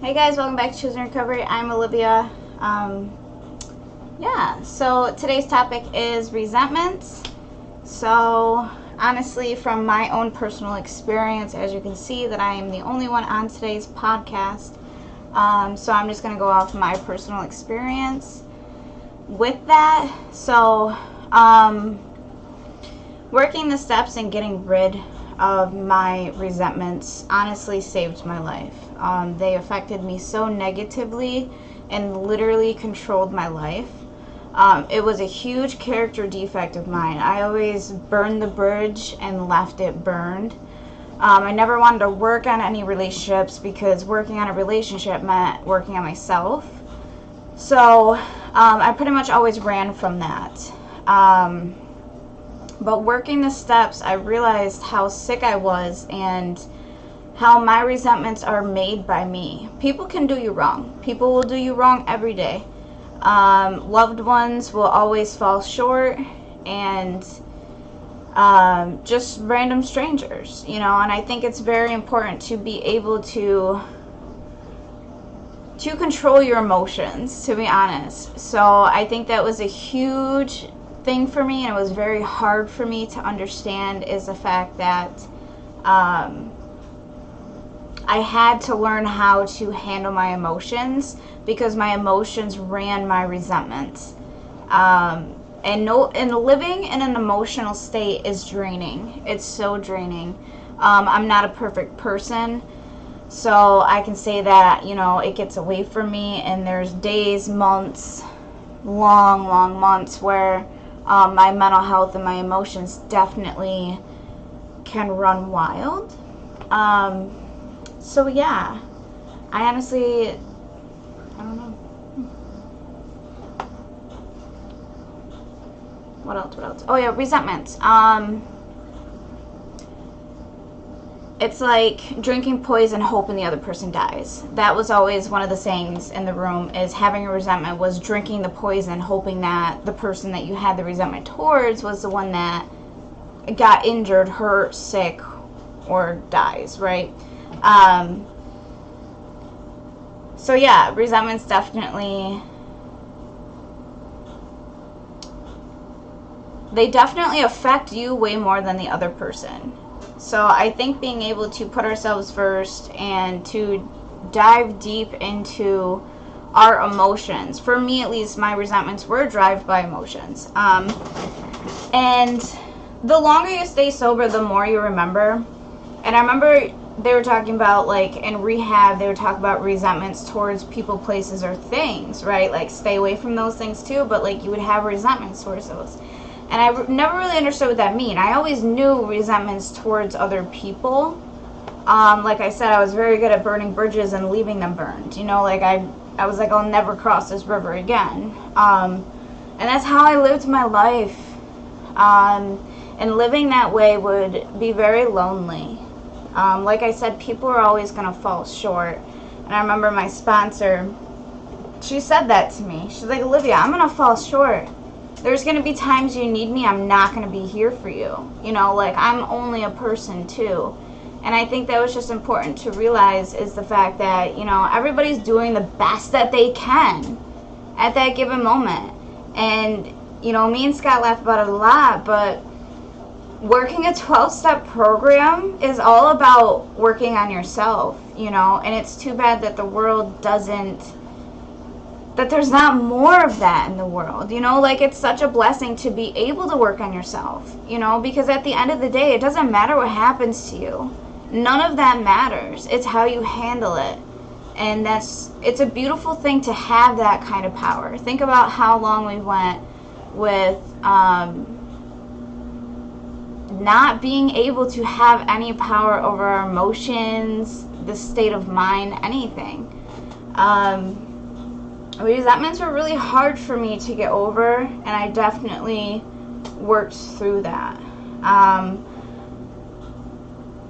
Hey guys, welcome back to Choosing Recovery. I'm Olivia. So today's topic is resentments. So honestly, from my own personal experience, as you can see that I am the only one on today's podcast. So I'm just going to go off my personal experience with that. So working the steps and getting rid of my resentments honestly saved my life. They affected me so negatively and literally controlled my life. It was a huge character defect of mine. I always burned the bridge and left it burned. I never wanted to work on any relationships because working on a relationship meant working on myself. So I pretty much always ran from that. But working the steps, I realized how sick I was and how my resentments are made by me. People can do you wrong. People will do you wrong every day. Loved ones will always fall short, and just random strangers, and I think it's very important to be able to control your emotions, to be honest. So I think that was a huge thing for me, and it was very hard for me to understand, is the fact that I had to learn how to handle my emotions, because my emotions ran my resentments. And living in an emotional state is draining. It's so draining. I'm not a perfect person, so I can say that, it gets away from me, and there's days, months, long months where my mental health and my emotions definitely can run wild. So yeah, I honestly, I don't know. What else? Oh yeah, resentments. It's like drinking poison hoping the other person dies. That was always one of the sayings in the room, is having a resentment was drinking the poison hoping that the person that you had the resentment towards was the one that got injured, hurt, sick, or dies, right? So yeah, resentments definitely affect you way more than the other person. So I think being able to put ourselves first and to dive deep into our emotions. For me, at least, my resentments were driven by emotions. And the longer you stay sober, the more you remember. And I remember they were talking about, like, in rehab, they would talk about resentments towards people, places, or things, right? Like, stay away from those things too, but, like, you would have resentments towards those. And I never really understood what that meant. I always knew resentments towards other people. Like I said, I was very good at burning bridges and leaving them burned. Like, I was like, I'll never cross this river again. And that's how I lived my life. And living that way would be very lonely. Like I said, people are always going to fall short. And I remember my sponsor, she said that to me. She's like, Olivia, I'm going to fall short. There's going to be times you need me, I'm not going to be here for you. Like, I'm only a person too. And I think that was just important to realize, is the fact that, everybody's doing the best that they can at that given moment. And, me and Scott laugh about it a lot, but working a 12-step program is all about working on yourself, and it's too bad that the world that there's not more of that in the world, like, it's such a blessing to be able to work on yourself, because at the end of the day, it doesn't matter what happens to you. None of that matters. It's how you handle it. And it's a beautiful thing to have that kind of power. Think about how long we went with, not being able to have any power over our emotions, the state of mind, anything. Resentments were really hard for me to get over, and I definitely worked through that.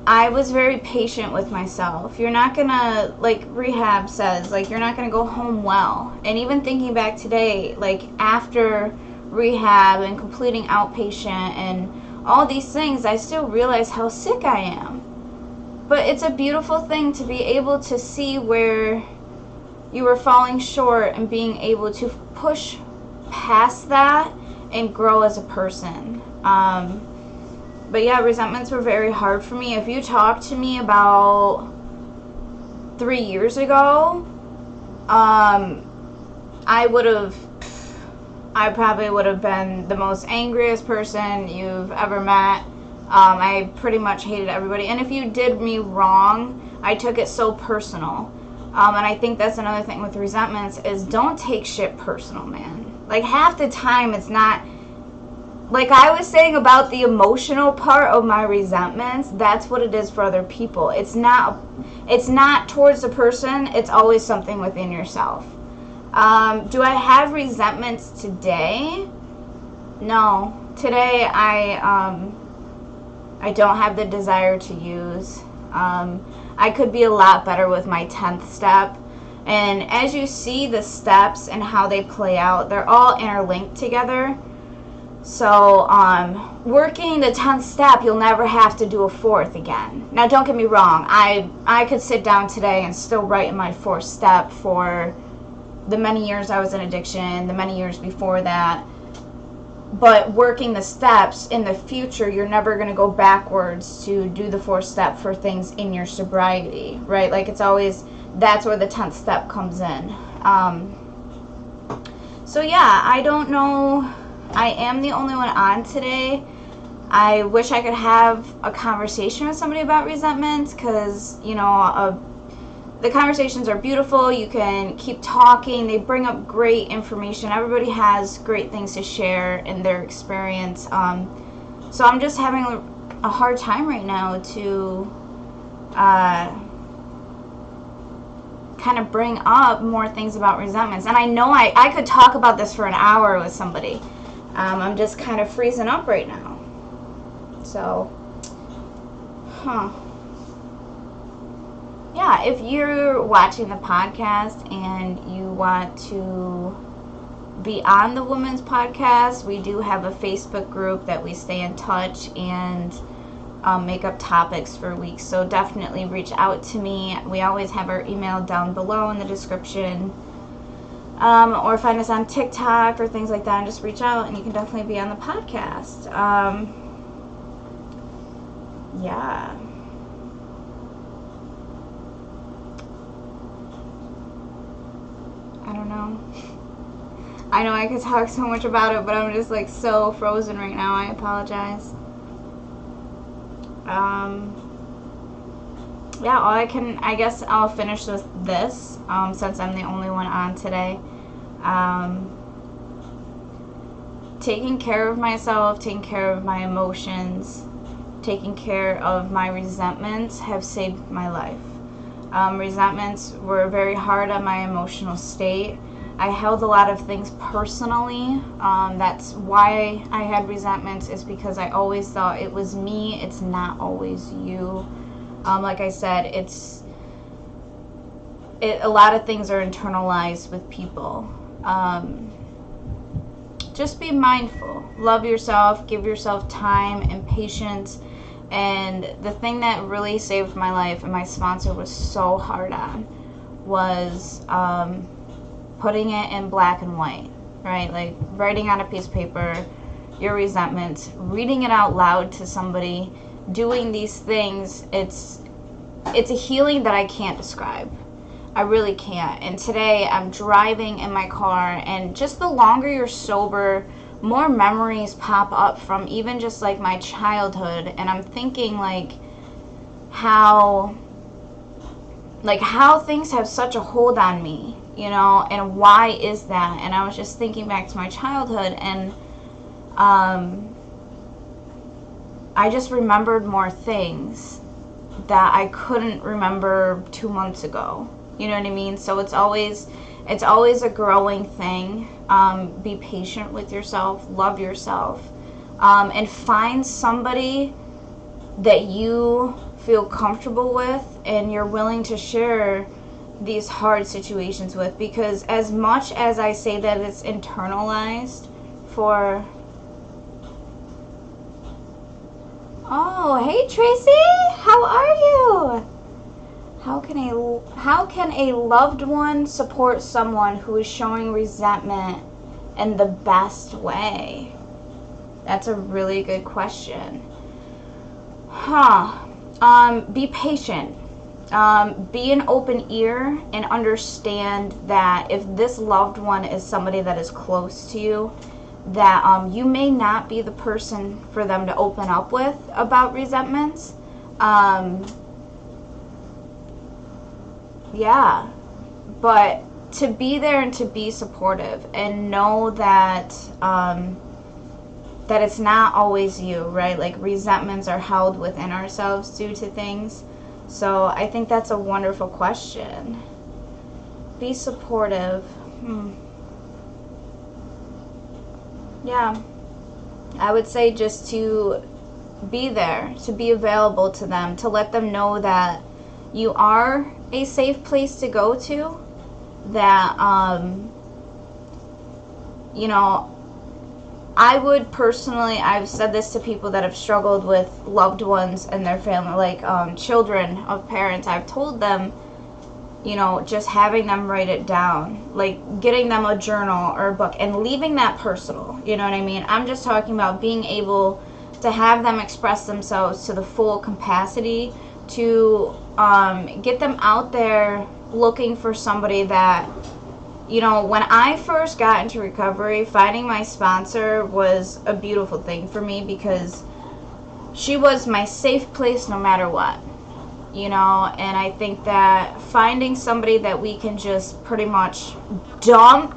I was very patient with myself. You're not gonna, like rehab says, like, you're not gonna go home well. And even thinking back today, like, after rehab and completing outpatient and all these things, I still realize how sick I am. But it's a beautiful thing to be able to see where you were falling short and being able to push past that and grow as a person. But yeah, resentments were very hard for me. If you talked to me about 3 years ago, I probably would have been the most angriest person you've ever met. I pretty much hated everybody. And if you did me wrong, I took it so personal. And I think that's another thing with resentments is don't take shit personal, man. Like, half the time it's not, like I was saying about the emotional part of my resentments, that's what it is for other people. It's not towards the person, it's always something within yourself. Do I have resentments today? No. Today I don't have the desire to use. I could be a lot better with my 10th step. And as you see the steps and how they play out, they're all interlinked together. So, working the 10th step, you'll never have to do a 4th again. Now, don't get me wrong. I could sit down today and still write in my 4th step for the many years I was in addiction, the many years before that. But working the steps in the future, you're never going to go backwards to do the 4th step for things in your sobriety, right? Like, it's always, that's where the 10th step comes in. So yeah, I don't know. I am the only one on today. I wish I could have a conversation with somebody about resentments, because, you know, the conversations are beautiful. You can keep talking. They bring up great information. Everybody has great things to share in their experience. So I'm just having a hard time right now to kind of bring up more things about resentments. And I know I could talk about this for an hour with somebody. I'm just kind of freezing up right now. So, yeah, if you're watching the podcast and you want to be on the Women's Podcast, we do have a Facebook group that we stay in touch and make up topics for weeks. So definitely reach out to me. We always have our email down below in the description. Or find us on TikTok or things like that and just reach out and you can definitely be on the podcast. Yeah. I don't know. I know I could talk so much about it, but I'm just like so frozen right now. I apologize. Yeah, I guess I'll finish with this, since I'm the only one on today. Taking care of myself, taking care of my emotions, taking care of my resentments have saved my life. Resentments were very hard on my emotional state. I held a lot of things personally. That's why I had resentments, is because I always thought it was me. It's not always you. Like I said, a lot of things are internalized with people. Just be mindful. Love yourself. Give yourself time and patience. And the thing that really saved my life, and my sponsor was so hard on, was putting it in black and white, right? Like writing on a piece of paper your resentments, reading it out loud to somebody, doing these things. It's a healing that I can't describe. I really can't. And today I'm driving in my car, and just the longer you're sober, more memories pop up from even just like my childhood. And I'm thinking like how things have such a hold on me, you know, and why is that? And I was just thinking back to my childhood, and I just remembered more things that I couldn't remember 2 months ago. You know what I mean? So it's always a growing thing. Be patient with yourself, love yourself, and find somebody that you feel comfortable with and you're willing to share these hard situations with. Because as much as I say that it's internalized for... Oh, hey Tracy, how are you? How can a loved one support someone who is showing resentment in the best way? That's a really good question. Be patient. Be an open ear and understand that if this loved one is somebody that is close to you, that you may not be the person for them to open up with about resentments. Yeah, but to be there and to be supportive and know that that it's not always you, right? Like resentments are held within ourselves due to things. So I think that's a wonderful question. Be supportive. Yeah, I would say just to be there, to be available to them, to let them know that you are a safe place to go to, that you know, I would personally, I've said this to people that have struggled with loved ones and their family, like children of parents. I've told them, you know, just having them write it down, like getting them a journal or a book and leaving that personal, you know what I mean? I'm just talking about being able to have them express themselves to the full capacity, to get them out there looking for somebody that, you know, when I first got into recovery, finding my sponsor was a beautiful thing for me because she was my safe place no matter what, you know. And I think that finding somebody that we can just pretty much dump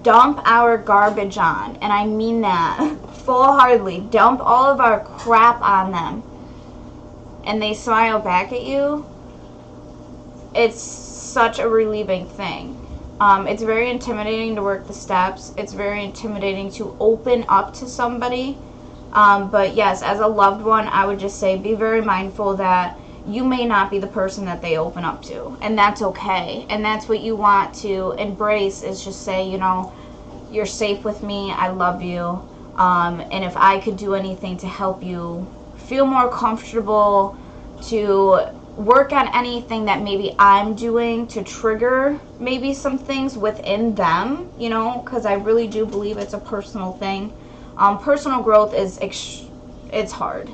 our garbage on, and I mean that full-heartedly, dump all of our crap on them, and they smile back at you, it's such a relieving thing. It's very intimidating to work the steps. It's very intimidating to open up to somebody. But yes, as a loved one, I would just say be very mindful that you may not be the person that they open up to. And that's okay. And that's what you want to embrace, is just say, you know, you're safe with me. I love you. And if I could do anything to help you feel more comfortable, to work on anything that maybe I'm doing to trigger maybe some things within them, you know, because I really do believe it's a personal thing. Personal growth is, it's hard.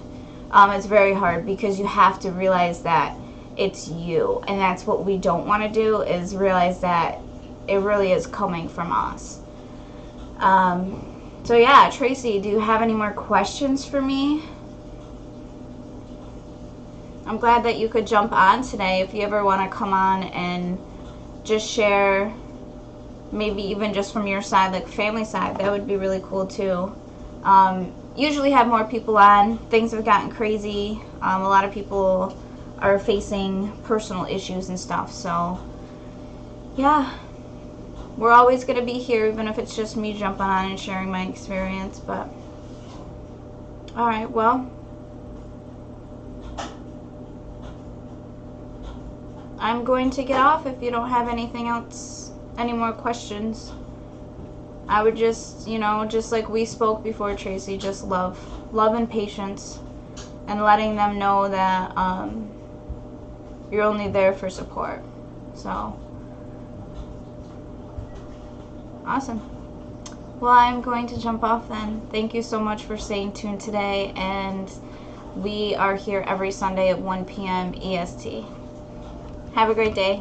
It's very hard because you have to realize that it's you, and that's what we don't want to do, is realize that it really is coming from us. So yeah, Tracy, do you have any more questions for me? I'm glad that you could jump on today. If you ever want to come on and just share, maybe even just from your side, like family side, that would be really cool too. Usually have more people on. Things have gotten crazy. A lot of people are facing personal issues and stuff. So yeah, we're always going to be here, even if it's just me jumping on and sharing my experience. But all right, well, I'm going to get off. If you don't have anything else, any more questions, I would just, you know, just like we spoke before, Tracy, just love and patience, and letting them know that you're only there for support. So awesome. Well, I'm going to jump off then. Thank you so much for staying tuned today, and we are here every Sunday at 1 p.m. EST. Have a great day.